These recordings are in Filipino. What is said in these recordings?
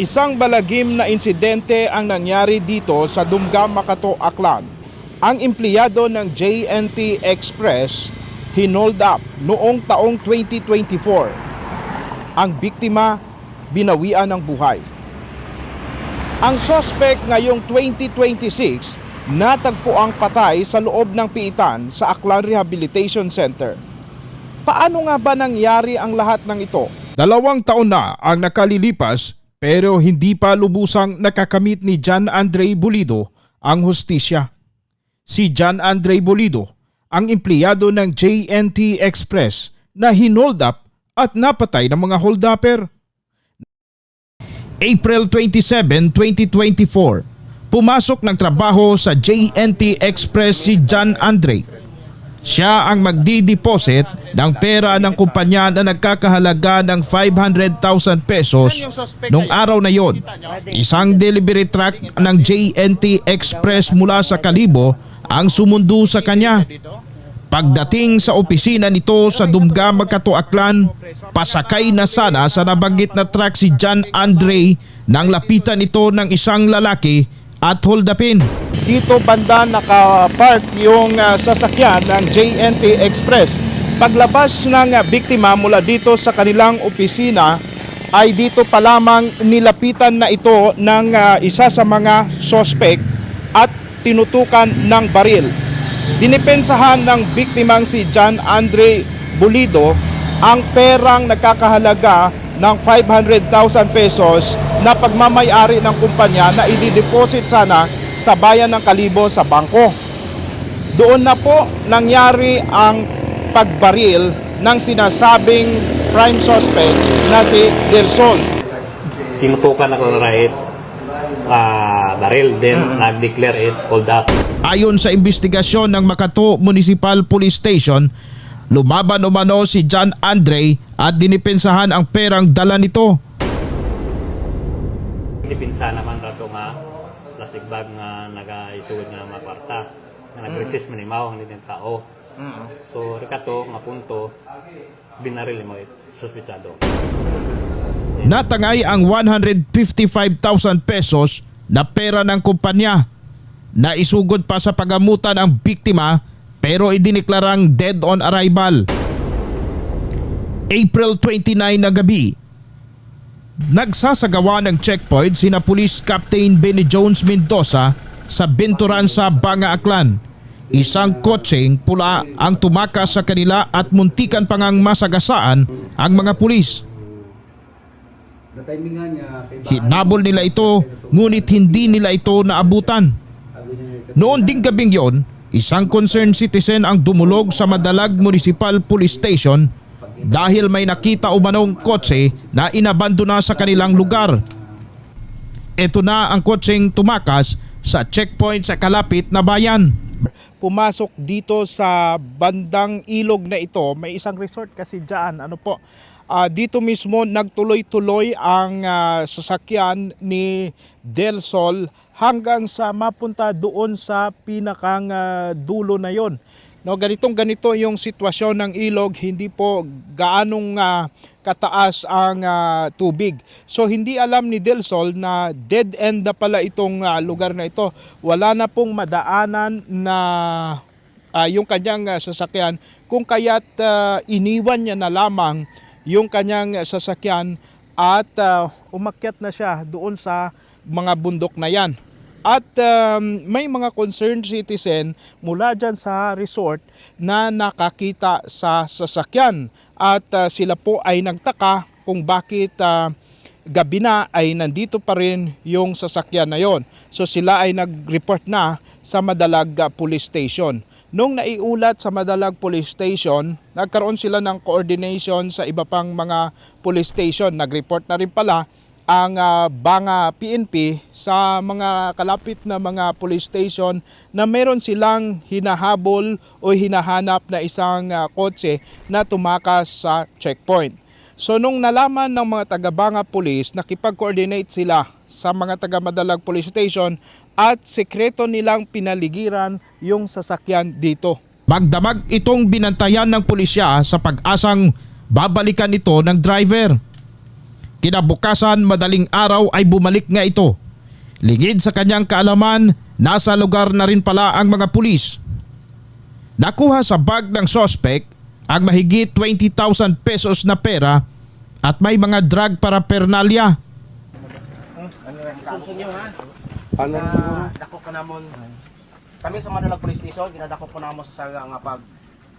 Isang balagim na insidente ang nangyari dito sa Dumga, Makato, Aklan. Ang empleyado ng JNT Express hinold up noong taong 2024. Ang biktima binawian ng buhay. Ang suspect ngayong 2026 natagpuang patay sa loob ng piitan sa Aklan Rehabilitation Center. Paano nga ba nangyari ang lahat ng ito? 2 taon na ang nakalilipas pero hindi pa lubusang nakakamit ni John Andre Bulido ang hustisya. Si John Andre Bulido, ang empleyado ng JNT Express na hinold up at napatay ng mga holdupper. April 27, 2024, pumasok ng trabaho sa JNT Express si John Andre. Siya ang magdi-deposit ng pera ng kumpanya na nagkakahalaga ng 500,000 pesos noong araw na yon. Isang delivery truck ng JNT Express mula sa Kalibo ang sumundo sa kanya. Pagdating sa opisina nito sa Dumga, Makato, Aklan, pasakay na sana sa nabanggit na truck si John Andre nang lapitan ito ng isang lalaki at hold upin. Dito banda nakapark yung sasakyan ng JNT Express. Paglabas ng biktima mula dito sa kanilang opisina ay dito pa lamang nilapitan na ito ng isa sa mga suspect at tinutukan ng baril. Dinipensahan ng biktimang si John Andre Bulido ang perang nagkakahalaga ng 500,000 pesos na pagmamayari ng kumpanya na i-deposit sana sa bayan ng Kalibo sa bangko. Doon na po nangyari ang pagbaril ng sinasabing prime suspect na si Del Sol. Tinutukan ako ng right baril, then nag-declare it hold up. Ayon sa investigasyon ng Makato Municipal Police Station, lumaban umano si John Andre at dinipensahan ang perang dala nito. Dipinsa naman rato nga plastic bag nga nag-isugod nga mga kwarta nga nag-resist manimaw ang nitong tao. So rekato nga punto binaril mo suspitsado. Natangay ang 155,000 pesos na pera ng kumpanya. Naisugod pa sa pagamutan ang biktima pero idineklarang dead on arrival. April 29 na gabi, nagsasagawa ng checkpoint sina Police Captain Benny Jones Mendoza sa Binturan sa Banga, Aklan. Isang kotseng pula ang tumakas sa kanila at muntikan pang masagasaan ang mga pulis. Hinabol nila ito ngunit hindi nila ito naabutan. Noon ding gabing yon, isang concerned citizen ang dumulog sa Madalag Municipal Police Station dahil may nakita umanong kotse na inabandona sa kanilang lugar. Ito na ang kotseng tumakas sa checkpoint sa kalapit na bayan. Pumasok dito sa bandang ilog na ito, may isang resort kasi dyan, dito mismo nagtuloy-tuloy ang sasakyan ni Del Sol hanggang sa mapunta doon sa pinakang dulo na yon. No, ganito yung sitwasyon ng ilog, hindi po gaanong kataas ang tubig. So hindi alam ni Del Sol na dead end na pala itong lugar na ito. Wala na pong madaanan na yung kanyang sasakyan, kung kaya't iniwan niya na lamang yung kanyang sasakyan at umakyat na siya doon sa mga bundok na yan. At may mga concerned citizen mula dyan sa resort na nakakita sa sasakyan at sila po ay nagtaka kung bakit gabi na ay nandito pa rin yung sasakyan na yon. So sila ay nag-report na sa Madalag Police Station. Nung naiulat sa Madalag Police Station, nagkaroon sila ng coordination sa iba pang mga police station. Nag-report na rin pala ang Banga PNP sa mga kalapit na mga police station na meron silang hinahabol o hinahanap na isang kotse na tumakas sa checkpoint. So nung nalaman ng mga taga-Banga Police, nakipag-coordinate sila sa mga taga-Madalag Police Station at sekreto nilang pinaligiran yung sasakyan dito. Magdamag itong binantayan ng pulisya sa pag-asang babalikan ito ng driver. Kinabukasan madaling araw ay bumalik nga ito. Lingid sa kanyang kaalaman, nasa lugar na rin pala ang mga pulis. Nakuha sa bag ng suspect ang mahigit 20,000 pesos na pera at may mga drug paraphernalia. Kurso niyo ha. Ano siguro? Dako ka namon. Kami sa Madalag Police Station, ginadako po namo sa saga nga pag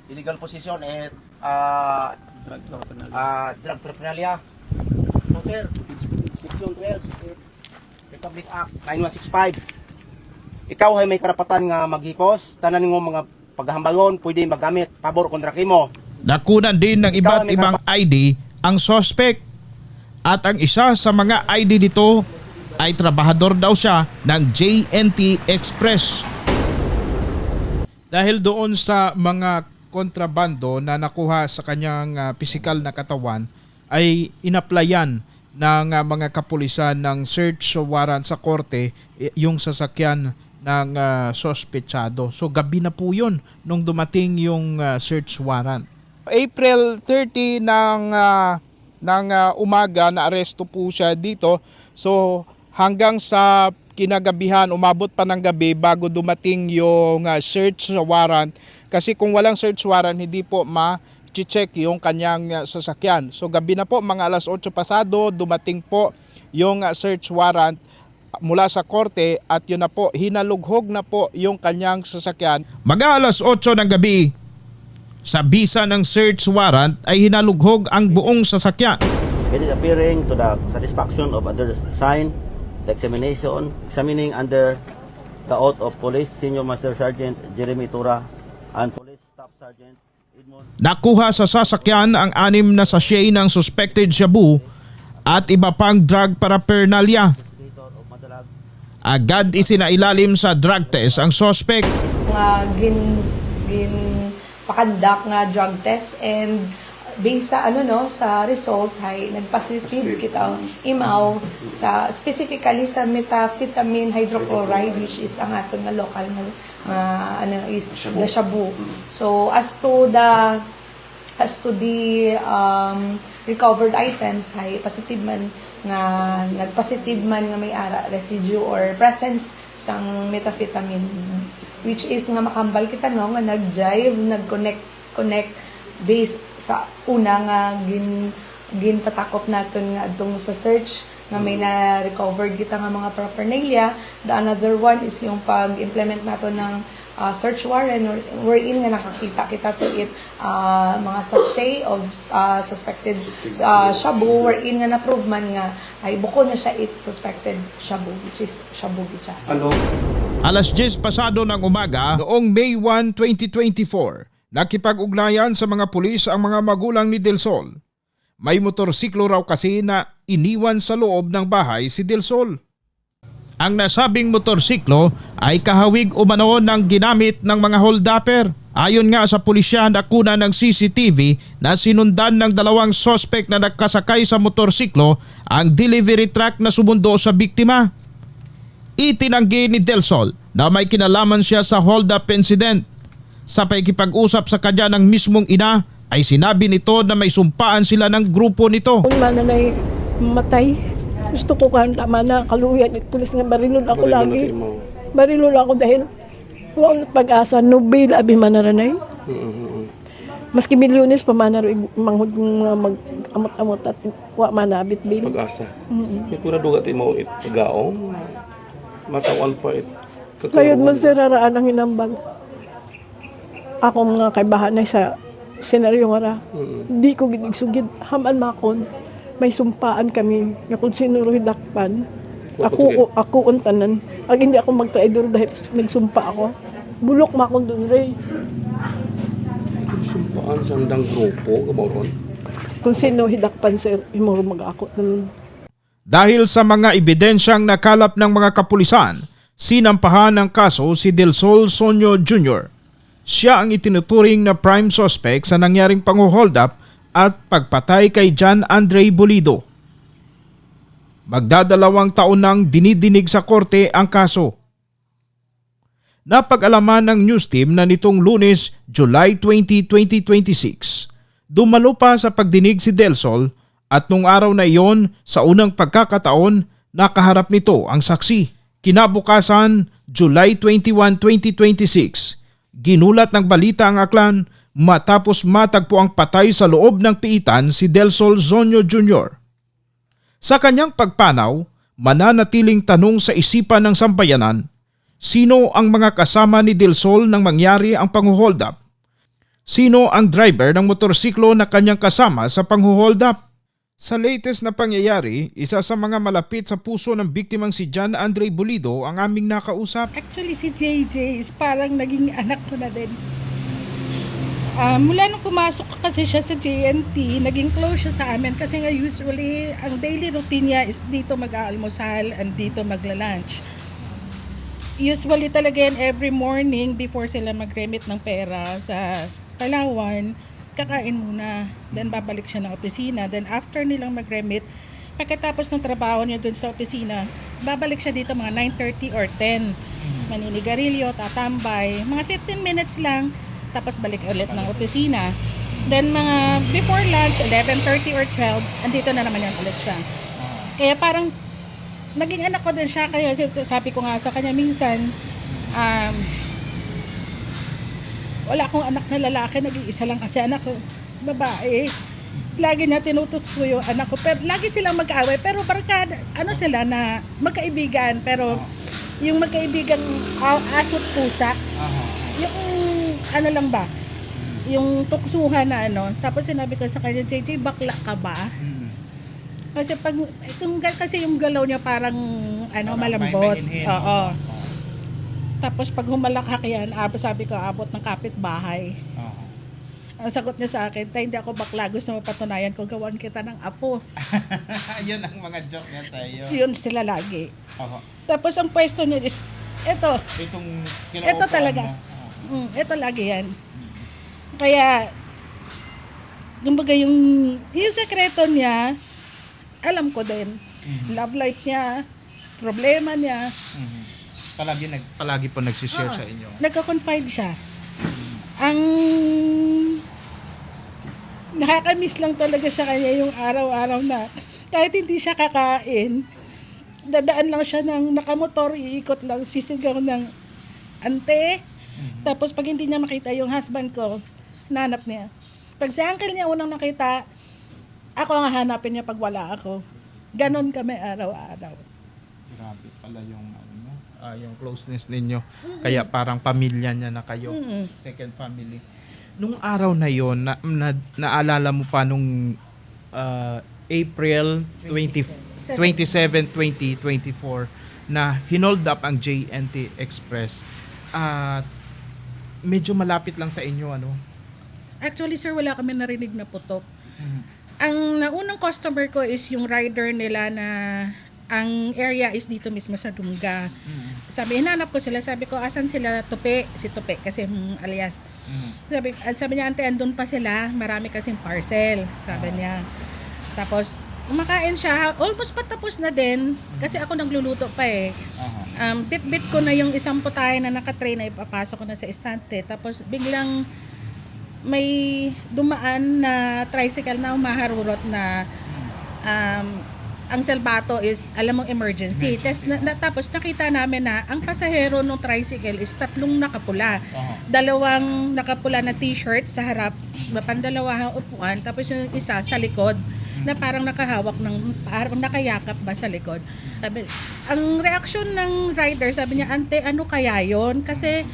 illegal possession at drug paraphernalia. Sir, Section 12, Republic Act 9165. Ikaw ay may karapatan nga maghipos, tanan mo mga paghambalon, pwede magamit pabor kontra kimo. Nakunan din ng iba't ibang ID ang suspect at ang isa sa mga ID dito ay trabahador daw siya ng JNT Express. Dahil doon sa mga kontrabando na nakuha sa kanyang pisikal na katawan ay inaplayan ng mga kapulisan ng search warrant sa korte yung sasakyan ng sospechado. So gabi na po yun nung dumating yung search warrant. April 30 ng umaga na aresto po siya dito. So hanggang sa kinagabihan, umabot pa ng gabi bago dumating yung search warrant. Kasi kung walang search warrant, hindi po ma-check yung kanyang sasakyan. So gabi na po, mga alas 8 pasado, dumating po yung search warrant mula sa korte at yun na po, hinalughog na po yung kanyang sasakyan. Mag-alas 8 ng gabi, sa bisa ng search warrant ay hinalughog ang buong sasakyan. It is appearing to the satisfaction of other sign, the examining under the oath of Police Senior Master Sergeant Jeremy Tura and Police Staff Sergeant Edmond. Nakuha sa sasakyan ang 6 na sachet ng suspected shabu at iba pang drug paraphernalia. Agad isinailalim sa drug test ang suspect. Pakandak nga drug test and based sa sa result ay nagpositive kita imaw sa specifically sa methamphetamine hydrochloride, which is ang aton nga local nga is the shabu. So as to the recovered items ay positive man nga nagpositive man nga may ara residue or presence sang methamphetamine, which is nga makambal kita nga nag-drive, nag-connect based sa una nga ginpatakop naton nga adtong sa search nga may na-recovered kita nga mga paraphernalia. The another one is yung pag-implement naton ng search warrant wherein nga nakakita kita to it mga sachet of suspected shabu wherein nga na-prove man nga ay bukod na siya it suspected shabu, which is shabu gicha. Alas 10 pasado ng umaga noong May 1, 2024, nakipag-ugnayan sa mga pulis ang mga magulang ni Del Sol. May motorsiklo raw kasi na iniwan sa loob ng bahay si Del Sol. Ang nasabing motorsiklo ay kahawig umano ng ginamit ng mga holdupper. Ayon nga sa pulisya, nakuna ng CCTV na sinundan ng 2 suspect na nagkasakay sa motorsiklo ang delivery truck na sumundo sa biktima. Itinanggi ni Del Sol na may kinalaman siya sa hold-up incident. Sa pakikipag-usap sa kanya ng mismong ina ay sinabi nito na may sumpaan sila ng grupo nito. Kung mananay matay, gusto ko kang tama na kaluyan at pulis nga barilon ako lagi. Barilon ako dahil wala pag-asa, no bail abi manaranay. Maski milyones pa manaro manghud mag-amot-amot at wa manabit bail. Pag-asa. May kuradugat mo itagaong matawan pa it. Layod mo sir raraan ang hinambal. Ako mga kaibahan na sa senaryo nga ra. Di ko ginigsugid haman makon. May sumpaan kami nga kung sino hidakpan. Ako untanan. Ag hindi ako magtraidor dahil nagsumpa ako. Bulok makon dun ray. Sumpaan sa andang grupo kamoron. Kung sino hidakpan sir, imuro mag-ako dun. Dahil sa mga ebidensyang nakalap ng mga kapulisan, sinampahan ng kaso si Del Sol Sonyo Jr. Siya ang itinuturing na prime suspect sa nangyaring pang-hold up at pagpatay kay John Andre Bolido. Magdadalawang taon nang dinidinig sa korte ang kaso. Napag-alaman ng news team na nitong Lunes, July 20, 2026, dumalo pa sa pagdinig si Del Sol At nung araw na iyon, sa unang pagkakataon, nakaharap nito ang saksi. Kinabukasan, July 21, 2026, ginulat ng balita ang Aklan matapos matagpo ang patay sa loob ng piitan si Delsol Zonyo Jr. Sa kanyang pagpanaw, mananatiling tanong sa isipan ng sambayanan, sino ang mga kasama ni Delsol nang mangyari ang panghuhold up? Sino ang driver ng motorsiklo na kanyang kasama sa panghuhold up? Sa latest na pangyayari, isa sa mga malapit sa puso ng biktimang si John Andre Bulido ang aming nakausap. Actually, si JJ is parang naging anak ko na din. Mula nung pumasok kasi siya sa JNT, naging close siya sa amin kasi nga usually ang daily routine niya is dito mag-aalmusal and dito magla-lunch. Usually talaga yan every morning before sila mag-remit ng pera sa Palawan, kakain muna, then babalik siya ng opisina, then after nilang mag-remit, pagkatapos ng trabaho niya dun sa opisina, babalik siya dito mga 9:30 or 10. Maninigarilyo, tatambay, mga 15 minutes lang, tapos balik ulit ng opisina. Then mga before lunch, 11:30 or 12, andito na naman yan ulit siya. Kaya parang naging anak ko din siya, kaya sabi ko nga sa kanya minsan, wala akong anak na lalaki, nag-iisa lang kasi anak ko, babae. Lagi niya tinutokso yung anak ko, pero lagi silang mag-aaway, pero barkada, sila na magkaibigan, pero yung magkaibigan asot pusa, yung lang ba, yung tuksuhan na tapos sinabi ko sa kanya, JJ, bakla ka ba? Kasi kasi yung galaw niya parang malambot. Oo. Tapos pag humalakak yan, sabi ko, abot ng kapitbahay. Ang sagot niya sa akin, hindi ako bakla, gusto mo patunayan ko, gawan kita ng apo. Yun ang mga joke niya sa iyo. Yun sila lagi. Tapos ang pwesto niya is, ito talaga. Ito lagi yan. Kaya, kumbaga yung sekreto niya, alam ko din. Love life niya, problema niya. Palagi po nagsishare sa inyo. Nagko-confide siya. Ang nakakamiss lang talaga sa kanya yung araw-araw na kahit hindi siya kakain, dadaan lang siya ng nakamotor, iikot lang, sisigaw ng ante. Tapos pag hindi niya makita yung husband ko, nanap niya. Pag si uncle niya unang nakita, ako ang hanapin niya pag wala ako. Ganon kami araw-araw. Grabe pala yung yung closeness ninyo. Kaya parang pamilya niya na kayo. Second family. Nung araw na yon, naalala mo pa nung April 27, 2024 na hinold up ang JNT Express. Medyo malapit lang sa inyo, Actually, sir, wala kami narinig na putok. Ang naunang customer ko is yung rider nila na ang area is dito mismo sa Dumga. Hinanap ko sila, sabi ko, asan sila? Tupi, si Tupi, kasi alias. Sabi niya, ante, andun pa sila, marami kasing parcel, sabi niya. Tapos, kumakain siya, almost patapos na din, kasi ako nagluluto pa eh. Bit-bit ko na yung isang putay na nakatray na ipapasok ko na sa estante. Tapos, biglang may dumaan na tricycle na umaharurot na ang selbato is, alam mong emergency. Tapos nakita namin na ang pasahero ng tricycle is 3 nakapula. 2 nakapula na t-shirt sa harap, pandalawang upuan, tapos yung isa sa likod na parang nakahawak parang nakayakap ba sa likod. Ang reaksyon ng rider, sabi niya, ante, ano kaya yon? Kasi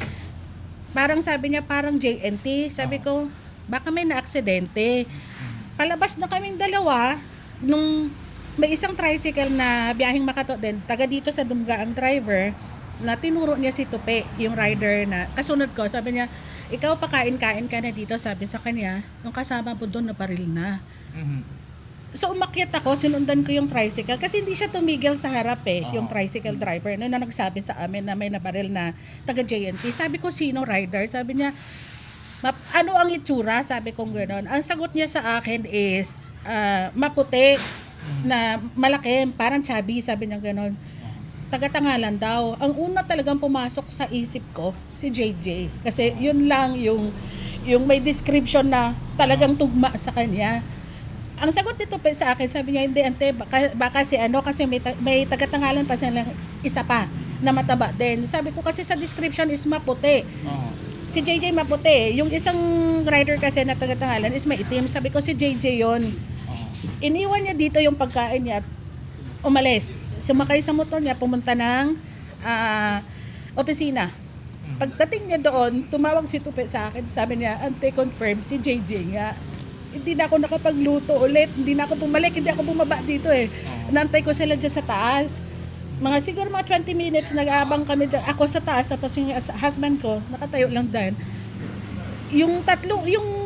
parang sabi niya, parang JNT. Sabi ko, baka may na-aksidente. Palabas na kaming dalawa, nung may isang tricycle na biyaheng Makato din, taga dito sa Dumga ang driver, na tinuro niya si Tupi, yung rider na kasunod ko. Sabi niya, ikaw pakain-kain ka na dito, sabi sa kanya, yung kasama mo doon na baril na. So umakyat ako, sinundan ko yung tricycle kasi hindi siya tumigil sa harap yung tricycle driver na nagsabi sa amin na may nabaril na taga JNT. Sabi ko, sino rider? Sabi niya, ano ang itsura? Sabi ko gano'n. Ang sagot niya sa akin is maputi na malaki, parang chubby, sabi niya gano'n. Taga-Tangalan daw. Ang una talagang pumasok sa isip ko, si JJ. Kasi yun lang yung may description na talagang tugma sa kanya. Ang sagot nito pa sa akin, sabi niya, hindi, ante, baka si ano, kasi may tagatangalan pa silang isa pa na mataba din. Sabi ko kasi sa description is maputi. Si JJ maputi. Yung isang rider kasi na tagatangalan is maitim. Sabi ko si JJ yon. Iniwan niya dito yung pagkain niya at umalis. Sumakay sa motor niya, pumunta ng opisina. Pagdating niya doon, tumawag si Tupe sa akin. Sabi niya, ante, confirm si JJ nga. Hindi na ako nakapagluto ulit. Hindi na ako bumalik. Hindi ako bumaba dito eh. Nantay ko sila dyan sa taas. Siguro mga 20 minutes nag-aabang kami dyan. Ako sa taas, tapos yung husband ko, nakatayo lang dyan. Yung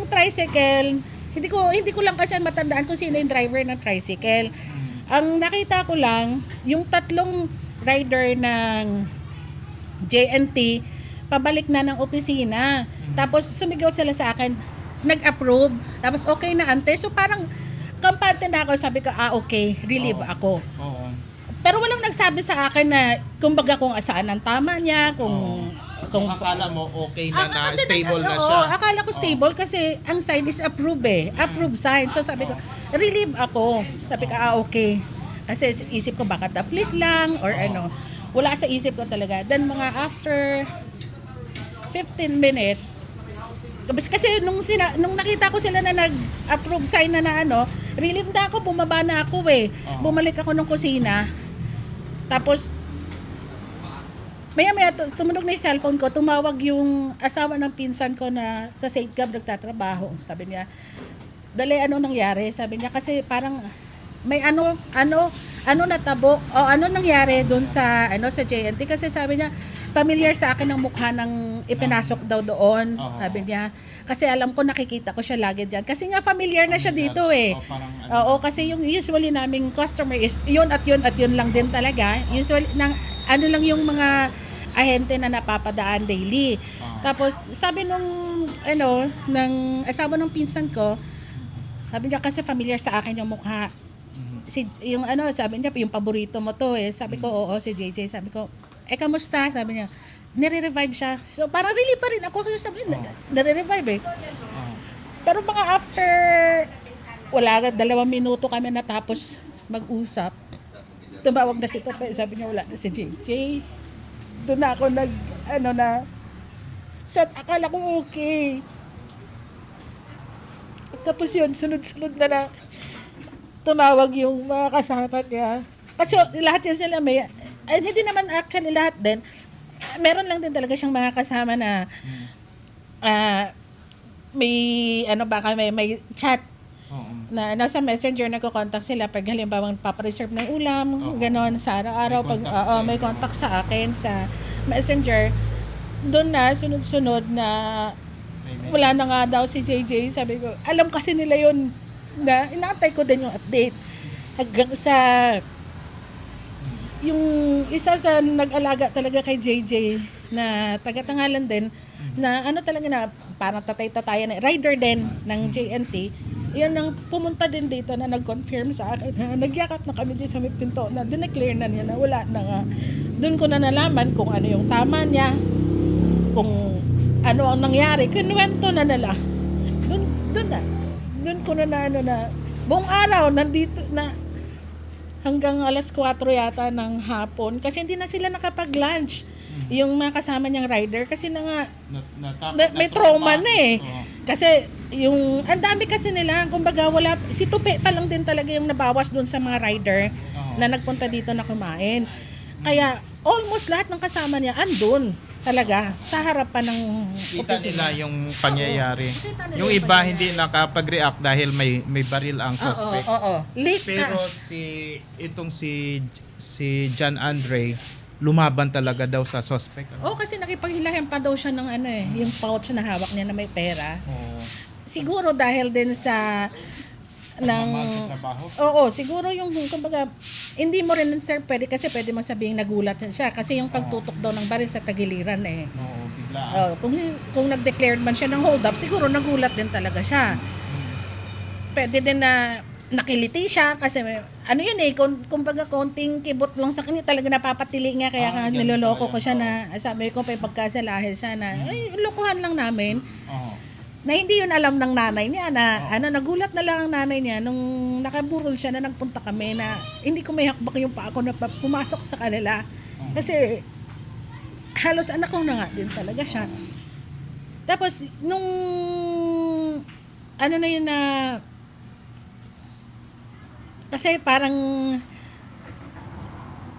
tricycle, hindi ko lang kasi matandaan kung sino yung driver ng tricycle. Ang nakita ko lang, yung 3 rider ng JNT, pabalik na ng opisina. Tapos sumigaw sila sa akin, nag-approve. Tapos okay na ante. So parang kampante na ako. Sabi ko, okay, relieve ako. Pero walang nagsabi sa akin na kumbaga kung saan ang tama niya, kung Akala mo okay na kasi stable na oo, siya. akala ko stable kasi ang sign is approve eh. Approve sign. So sabi ko, relieve ako. Sabi ko, okay. Kasi isip ko baka please lang or ano. Wala sa isip ko talaga. Then mga after 15 minutes, kasi nung nakita ko sila na nag-approve sign na ano, relieve na ako, bumaba na ako eh. Bumalik ako ng kusina. Tapos, maya tumunog na yung cellphone ko, tumawag yung asawa ng pinsan ko na sa St. Gab nagtatrabaho. Sabi niya, dali, ano nangyari? Sabi niya, kasi parang may ano natabo o ano nangyari doon sa JNT, kasi sabi niya familiar sa akin ang mukha ng ipinasok daw doon. Sabi niya, kasi alam ko, nakikita ko siya lagi diyan. Kasi nga familiar na siya dito eh. Oo, kasi yung usually naming customer is yun at yun lang din talaga. Usually ano lang yung mga ahente na napapadaan daily. Tapos sabi ng asawa ng pinsan ko, sabi niya kasi familiar sa akin yung mukha. Sabi niya, yung paborito mo to eh. Sabi ko, oo, si JJ. Sabi ko, kamusta? Sabi niya, nire-revive siya. So, parang really pa rin ako. Sabi niya, nire-revive eh. Pero mga after, 2 minuto kami natapos mag-usap. Tumawag na si Tope. Sabi niya, wala na si JJ. Doon na ako akala ko okay. Tapos yun, sunod-sunod na tumawag yung mga kasama niya. Kasi lahat yan sila hindi naman actually lahat din. Meron lang din talaga siyang mga kasama na may chat na nasa messenger, nagko-contact sila pag halimbawa papareserve ng ulam, ganon, sa araw-araw pag may contact sa akin sa messenger. Doon na sunod-sunod na wala na nga daw si JJ. Sabi ko, alam kasi nila yun na inaantay ko din yung update hanggang sa yung isa sa nag-alaga talaga kay JJ na taga-Tangalan din na talaga na parang tatay-tatayan na rider din ng JNT, yan ang pumunta din dito na nag-confirm sa akin na nagyakap na kami dito sa may pinto na dineclare na niya na wala na nga. Doon ko na nalaman kung ano yung tama niya, kung ano ang nangyari, kinuwento na nila. Doon ko na buong araw nandito na hanggang 4:00 yata ng hapon kasi hindi na sila nakapag-lunch. Yung mga kasama niyang rider kasi may trauma na eh. Kasi yung ang dami kasi nila, kumbaga wala, si Tupe pa lang din talaga yung nabawas doon sa mga rider na nagpunta dito na kumain. Kaya almost lahat ng kasama niya andun talaga sa harapan ng Kita opisina. nila yung pangyayari. Yung iba hindi nakapag-react dahil may baril ang suspect. Oo. Late Pero na. si John Andre lumaban talaga daw sa suspect. Kasi nakipaghilayan pa daw siya ng yung pouch na hawak niya na may pera. Siguro dahil din sa siguro yung kumbaga hindi mo rin sir pwede mo sabihing nagulat siya kasi yung pagtutok daw ng baril sa tagiliran eh. Biglaan. Kung nag-declared man siya ng hold up, siguro nagulat din talaga siya. Pwede din na nakiliti siya kasi kumbaga konting kibot lang sa kanya talaga napapatili nga kaya niloloko ko siya na sabi ko pa pagkasalahin siya na lokohan lang namin. na hindi yun alam ng nanay niya na nagulat na lang ang nanay niya nung nakaburol siya na nagpunta kami na hindi ko may hakbak yung pa ako na pumasok sa kanila. Kasi halos anak ko na nga din talaga siya. Tapos nung ano na yun na kasi parang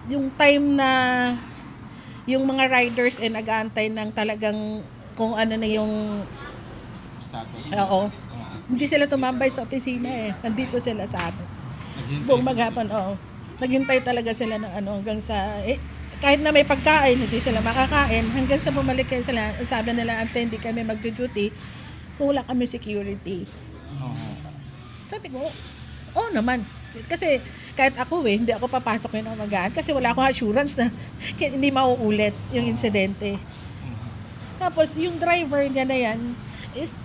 yung time na yung mga riders ay nag-aantay ng talagang kung ano na yung oo. Hindi sila tumambay sa opisina eh. Nandito sila sa amin. Buong maghapon, oo. Naghintay talaga sila ng hanggang sa kahit na may pagkain, hindi sila makakain. Hanggang sa bumalik kayo sila, sabi nila, ante, hindi kami mag-duty kung wala kami security. Sabi ko, oo naman. Kasi kahit ako hindi ako papasok yun ang magaan kasi wala akong assurance na hindi mauulit yung insidente. Tapos yung driver niya na yan is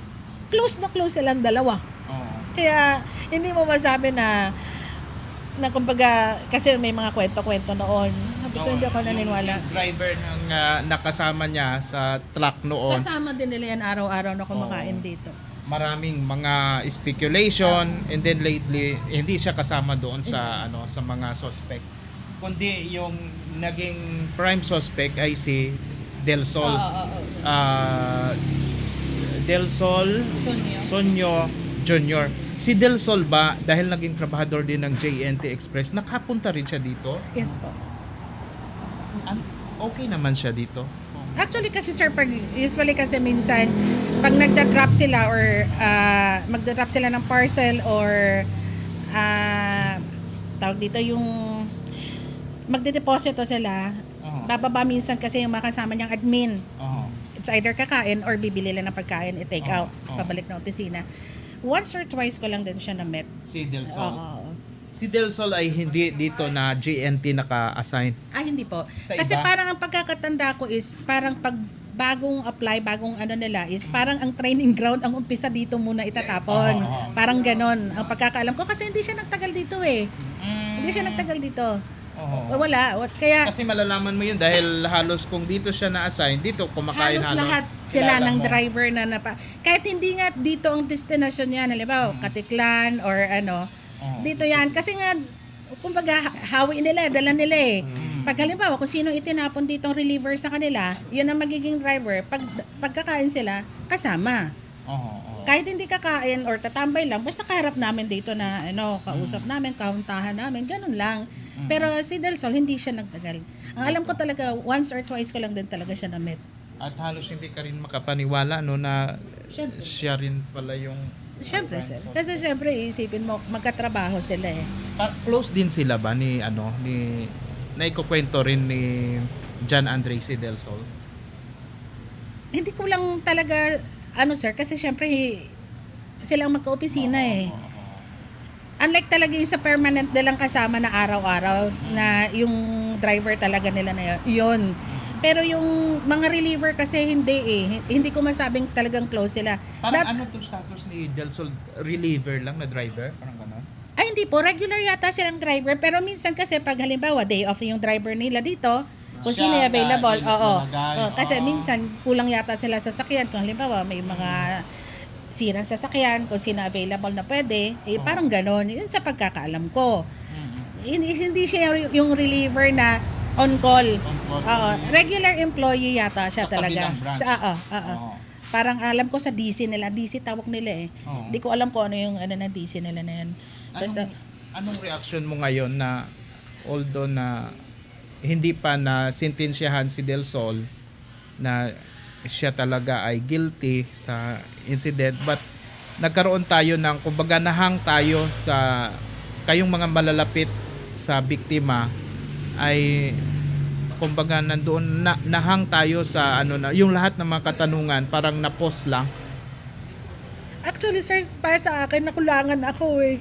close na close silang dalawa. Kaya hindi mo masabi na kumbaga kasi may mga kwento-kwento noon. Sabi ko hindi ako naniniwala. Yung driver ng nakasama niya sa truck noon, Kasama din nila yan araw-araw na kumakain dito. maraming mga speculation, and then lately hindi siya kasama doon sa sa mga suspect. Kundi yung naging prime suspect ay si Del Sol. Del Sol Sonyo Jr. Si Del Sol ba, dahil naging trabahador din ng JNT Express, nakapunta rin siya dito? Yes po. Okay naman siya dito. Actually kasi sir, usually kasi minsan pag nagda-drop sila or magda-drop sila ng parcel or tawag dito yung magde-deposito sila, bababa minsan kasi yung makasama niyang admin. It's either kakain or bibili lang ng pagkain, i-take out, pabalik na opisina. Once or twice ko lang din siya na-met. Si Del Sol. Si Del Sol ay hindi dito na JNT naka-assign. Hindi po. Sa Kasi iba? parang ang pagkakatanda ko is parang pag bagong apply, bagong ano nila is parang ang training ground ang umpisa dito muna itatapon. Parang ganon. Ang pagkakaalam ko kasi hindi siya nagtagal dito eh. Hindi siya nagtagal dito. Wala. Kaya Kasi malalaman mo yun dahil halos kung dito siya na-assign, dito kumakain halos lahat sila ng driver na kahit hindi nga dito ang destination niya, halimbawa Katiklan or dito yan. Kasi nga, kumbaga, hawi nila, dala nila eh. Pag halimbawa, kung sino itinapon ditong reliever sa kanila, yun ang magiging driver. Pagkakain sila, kasama. Kahit hindi kakain or tatambay lang, basta kaharap namin dito na kausap namin, kauntahan namin, ganun lang. Pero si Del Sol, hindi siya nagtagal. Ang alam ko talaga, once or twice ko lang din talaga siya na-met. At halos hindi ka rin makapaniwala na siya rin pala yung Siyempre, sir. Kasi siyempre, isipin mo, magkatrabaho sila eh. close din sila ba ni naikukwento rin ni John Andres si Del Sol? Hindi ko lang talaga, sir, kasi siyempre, silang magka-opisina eh. Unlike talaga yung sa permanent nilang kasama na araw-araw, na yung driver talaga nila na yun. Pero yung mga reliever kasi hindi eh. Hindi ko masabing talagang close sila. Parang ano itong status ni Del Sol? Reliever lang na driver? Parang gano'n? Ay hindi po, regular yata silang driver. Pero minsan kasi pag halimbawa day off yung driver nila dito, kung sino yung available, kasi minsan kulang yata sila sa sakyan. Kung halimbawa may mga sirang sasakyan, kung sino available na pwede, parang gano'n. Yun sa pagkakaalam ko. Hindi siya yung reliever na on call. Regular employee yata siya talaga. Parang alam ko sa DC nila, DC tawag nila eh. Hindi ko alam kung ano yung ng DC nila na yan. Basta, anong reaction mo ngayon na although na hindi pa na sentensyahan si Del Sol na siya talaga ay guilty sa incident, but nagkaroon tayo ng kumbaga nahang tayo sa kayong mga malalapit sa biktima ay kumbaga nandoon nahang tayo sa yung lahat ng mga katanungan parang na-pause lang. actually sir, para sa akin nakulangan ako eh.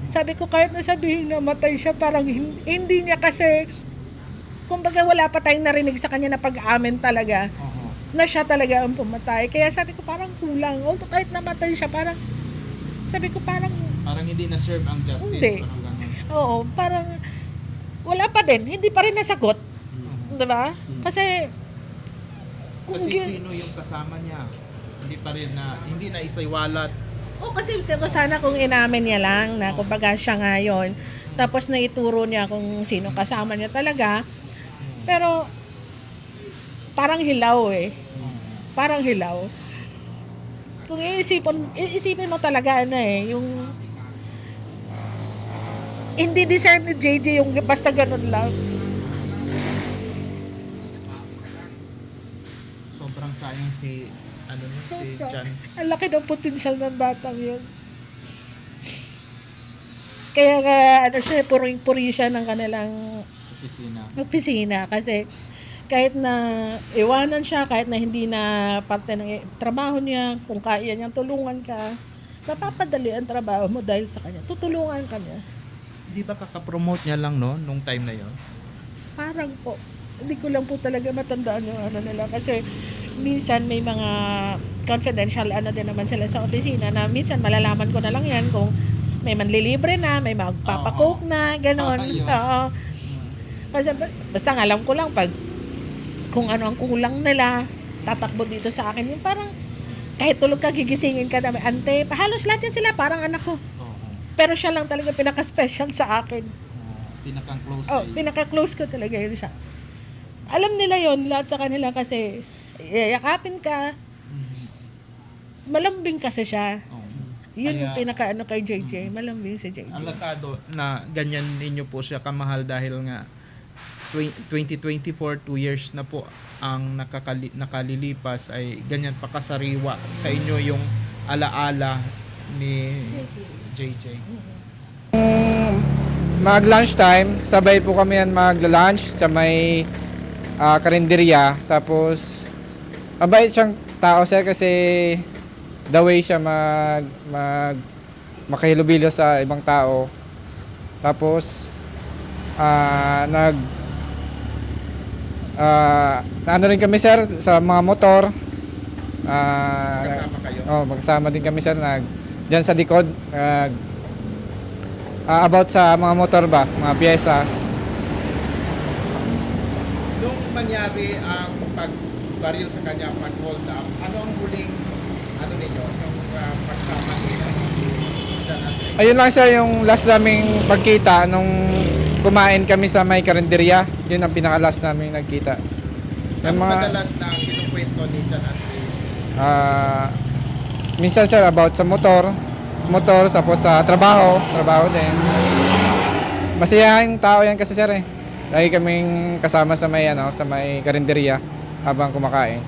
Sabi ko kahit nasabihin na matay siya, parang hindi niya kasi kumbaga wala pa tayong narinig sa kanya na pag-amin talaga. Na siya talaga ang pumatay. Kaya sabi ko parang kulang. Although kahit namatay siya, parang sabi ko parang hindi na-serve ang justice. Hindi. Parang ganun. oo, parang wala pa din. Hindi pa rin nasagot. Diba? Kasi Kasi sino yung kasama niya? hindi na isaiwalat. O kasi diba, sana kung inamin niya lang na kumbaga siya nga yun. Tapos naituro niya kung sino kasama niya talaga. Pero parang hilaw eh. Parang hilaw. Kung iisipin mo talaga yung hindi deserve ni JJ yung basta ganun lang. Sobrang sayang si Jan. Ang laki ng potensyal ng batang yun. Kaya nga, siya, puring-puri siya ng kanilang opisina. Kasi kahit na iwanan siya, kahit na hindi na parte ng trabaho niya, kung kaya niyang tulungan ka, mapapadali ang trabaho mo dahil sa kanya. Tutulungan ka niya. Di ba kakapromote niya lang nung time na yon? Parang po. Hindi ko lang po talaga matandaan yung nila. Kasi minsan may mga confidential din naman sila sa opisina na minsan malalaman ko na lang yan kung may manlilibre na, may magpapakoke na, gano'n. Oo. Kasi basta ang alam ko lang pag kung ano ang kulang nila, tatakbo dito sa akin. Yung parang kahit tulog ka, gigisingin ka na may ante. Halos lahat yan sila, parang anak ko. Pero siya lang talaga pinaka-special sa akin. Pinaka-close pinaka-close ko talaga yun siya. Alam nila yon lahat sa kanila kasi yakapin ka, malambing kasi siya. Yun yung pinaka-ano kay JJ, malambing si JJ. Alakado na ganyan ninyo po siya kamahal dahil nga 2024, 2 years na po ang nakalilipas ay ganyan pa kasariwa sa inyo yung alaala ni JJ. Mag-lunch time, sabay po kami yan mag-lunch sa may karinderya. Tapos, mabait siyang tao sir kasi the way siya makahilubilo sa ibang tao. Tapos, ano rin kami sir sa mga motor. Kasama kayo? Magkasama din kami sir dyan sa likod. About sa mga motor ba, mga piyesa. Nung mangyari ang pagbaril sa kanya, pag-hold up, ano ang huling ninyo, yung pagsama nila? Ayun lang sir, yung last naming pagkita nung kumain kami sa may karinderya. Yun ang pinaka-last naming nagkita. Ano madalas na kinukwento ni Jan Andre? Minsan sir about sa motor, tapos sa trabaho din. Masayahing tao yan kasi sir eh. Lagi kaming kasama sa may karinderya habang kumakain.